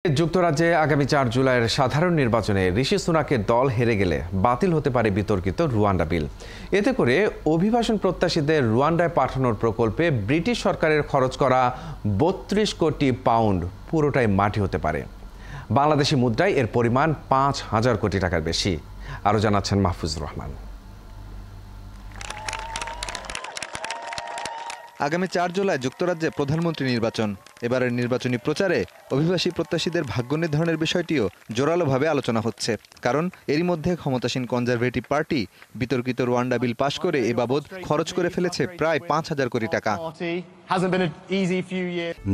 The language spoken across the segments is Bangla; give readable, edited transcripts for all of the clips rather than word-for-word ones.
যুক্তরাজ্যে আগামী ৪ জুলাইয়ের সাধারণ নির্বাচনে ঋষি সুনাকের দল হেরে গেলে বাতিল হতে পারে বিতর্কিত রুয়ান্ডা বিল। এতে করে অভিবাসন প্রত্যাশীদের রুয়ান্ডায় পাঠানোর প্রকল্পে ব্রিটিশ সরকারের খরচ করা ৩২ কোটি পাউন্ড পুরোটাই মাটি হতে পারে। বাংলাদেশি মুদ্রায় এর পরিমাণ ৫,০০০ কোটি টাকার বেশি। আরও জানাচ্ছেন মাহফুজুর রহমান। আগামী ৪ জুলাই যুক্তরাজ্যে প্রধানমন্ত্রী নির্বাচন। এবারের নির্বাচনী প্রচারে অভিবাসী প্রত্যাশীদের ভাগ্য নির্ধারণের বিষয়টিও জোরালোভাবে আলোচনা হচ্ছে, কারণ এরই মধ্যে ক্ষমতাসীন কনজারভেটিভ পার্টি বিতর্কিত রুয়ান্ডা বিল পাশ করে এ বাবদ খরচ করে ফেলেছে প্রায় ৫,০০০ কোটি টাকা।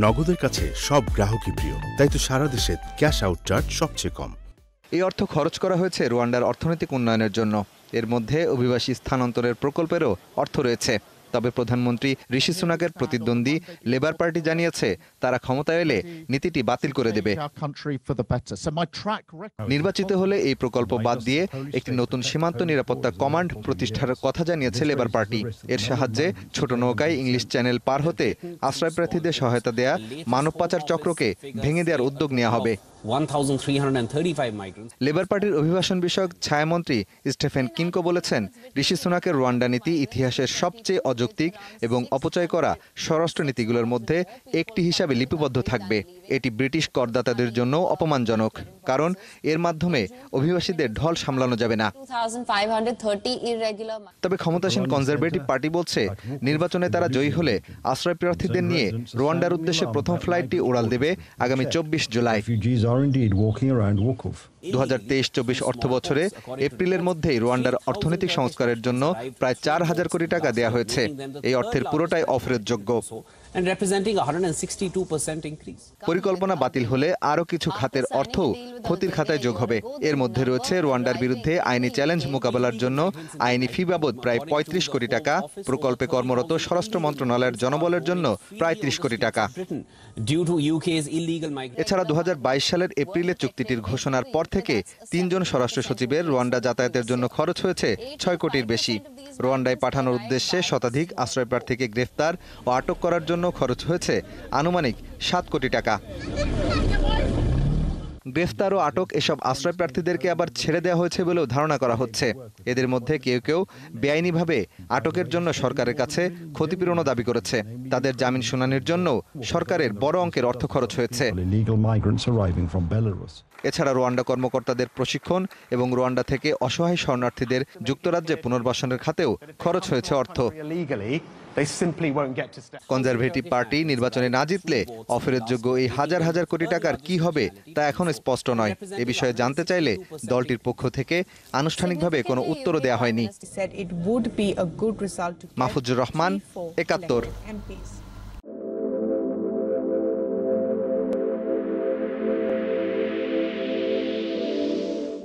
নগদের কাছে সব গ্রাহকই প্রিয়, তাই তো সারা দেশে ক্যাশ আউট চার্জ সবচেয়ে কম। এই অর্থ খরচ করা হয়েছে রুয়ান্ডার অর্থনৈতিক উন্নয়নের জন্য। এর মধ্যে অভিবাসী স্থানান্তরের প্রকল্পেরও অর্থ রয়েছে। তবে প্রধানমন্ত্রী ঋষি সুনাকের প্রতিদ্বন্দ্বী লেবার পার্টি জানিয়েছে তারা ক্ষমতায় এলে নীতিটি বাতিল করে দেবে। নির্বাচিত হলে এই প্রকল্প বাদ দিয়ে একটি নতুন সীমান্ত নিরাপত্তা কমান্ড প্রতিষ্ঠার কথা জানিয়েছে লেবার পার্টি। এর সাহায্যে ছোট নৌকায় ইংলিশ চ্যানেল পার হতে আশ্রয়প্রার্থীদের সহায়তা দেয়া মানব পাচার চক্রকে ভেঙে দেওয়ার উদ্যোগ নেওয়া হবে। লেবার পার্টির অভিবাসন বিষয়ক ছায়ামন্ত্রী স্টেফেন কিনকো বলেছেন, ঋষি সুনাকের রুয়ান্ডা নীতি ইতিহাসের সবচেয়ে অযৌক্তিক এবং অপচয় করা স্বরাষ্ট্র নীতিগুলোর মধ্যে একটি হিসাবে লিপিবদ্ধ থাকবে। এটি ব্রিটিশ করদাতাদের জন্য অপমানজনক, কারণ এর মাধ্যমে অভিবাসীদের ঢল সামলানো যাবে না। তবে ক্ষমতাসীন কনজারভেটিভ পার্টি বলছে, নির্বাচনে তারা জয়ী হলে আশ্রয় প্রার্থীদের নিয়ে রুয়ান্ডার উদ্দেশ্যে প্রথম ফ্লাইটটি উড়াল দেবে আগামী ২৪ জুলাই। ২০২৩-২৪ অর্থ বছরে এপ্রিলের মধ্যেই রুয়ান্ডার অর্থনৈতিক সংস্কারের জন্য প্রায় ৪,০০০ কোটি টাকা দেওয়া হয়েছে। এই অর্থের পুরোটাই অফেরতযোগ্য। পরিকল্পনা বাতিল হলে আরও কিছু খাতের অর্থ ক্ষতির খাতায় যোগ হবে। এর মধ্যে রয়েছে রুয়ান্ডার বিরুদ্ধে আইনি চ্যালেঞ্জ মোকাবেলার জন্য আইনি ফি বাবদ প্রায় ৩৫ কোটি টাকা, প্রকল্পে কর্মরত স্বরাষ্ট্র মন্ত্রণালয়ের জনবলের জন্য প্রায় ৩০ কোটি টাকা। এছাড়া ২০২২ সালের এপ্রিলে চুক্তিটির ঘোষণার পর থেকে ৩ জন স্বরাষ্ট্র সচিবের রুয়ান্ডা যাতায়াতের জন্য খরচ হয়েছে ৬ কোটির বেশি। রুয়ান্ডায় পাঠানোর উদ্দেশ্যে শতাধিক আশ্রয়প্রার্থীকে গ্রেফতার ও আটক করার জন্য খরচ হয়েছে আনুমানিক ৭ কোটি টাকা। গ্রেফতার ও আটক এসব আশ্রয় প্রার্থীদেরকে আবার ছেড়ে দেওয়া হয়েছে বলেও ধারণা করা হচ্ছে। এদের মধ্যে কেউ কেউ বেআইনিভাবে আটকের জন্য সরকারের কাছে ক্ষতিপূরণও দাবি করেছে। তাদের জামিন শুনানির জন্য সরকারের বড় অঙ্কের অর্থ খরচ হয়েছে। এছাড়া রুয়ান্ডা কর্মকর্তাদের প্রশিক্ষণ এবং রুয়ান্ডা থেকে অসহায় শরণার্থীদের যুক্তরাজ্যে পুনর্বাসনের খাতেও খরচ হয়েছে অর্থ। কনজারভেটিভ পার্টি নির্বাচনে না জিতলে অফেরতযোগ্য এই হাজার হাজার কোটি টাকার কি হবে তা এখনো স্পষ্ট নয়। এ বিষয়ে জানতে চাইলে দলটির পক্ষ থেকে আনুষ্ঠানিকভাবে কোনো উত্তরও দেওয়া হয়নি। মাহফুজুর রহমান, ৭১।